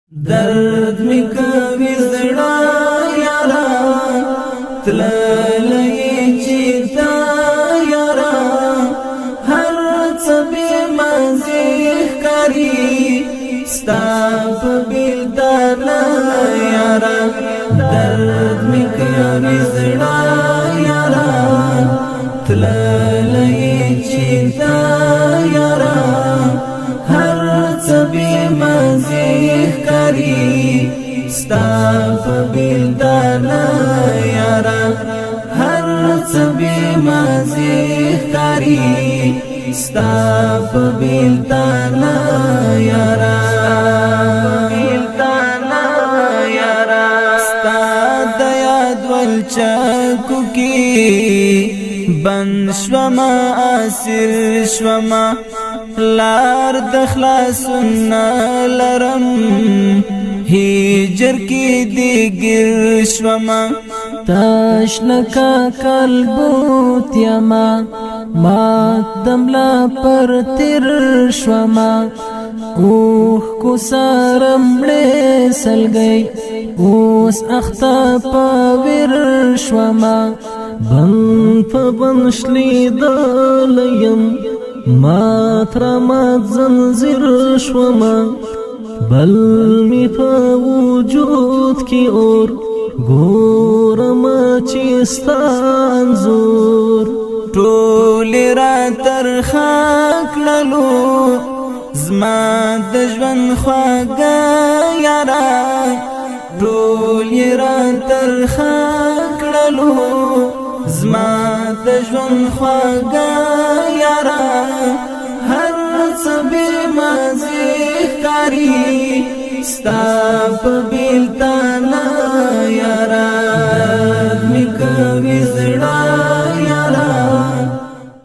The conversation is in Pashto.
درد می کوي زړه یارا تللی چې تا یارا هر څه به مزه ښکاري ستا په بیلتان یارا درد می کوي زړه یارا تللی چې تا یارا هر څه به مزه ستا په بیلتان یارا هر څه به مزه ښکاري ستا په بیلتان یارا ستا د یاد ولچکو کې بند شوما اسیر شوما لار د خلاصون لرم هجر کی دی گر شوما تشنکا قلبوت یما ما دملا پر تیر شوما اوخ کو سارم لے سل گئی اوس اختا پاور شوما بن په بنشلی دلیم ما ترمات زنزیر شوما بل می په وجود کی اور ګورم چې ستان زور ټول را تر خاکلو زما د ژوند خواږه یارا ټول را تر خاکلو زما د ژوند خواږه یارا هر څه به مزه ښکاري ستا په بیلتان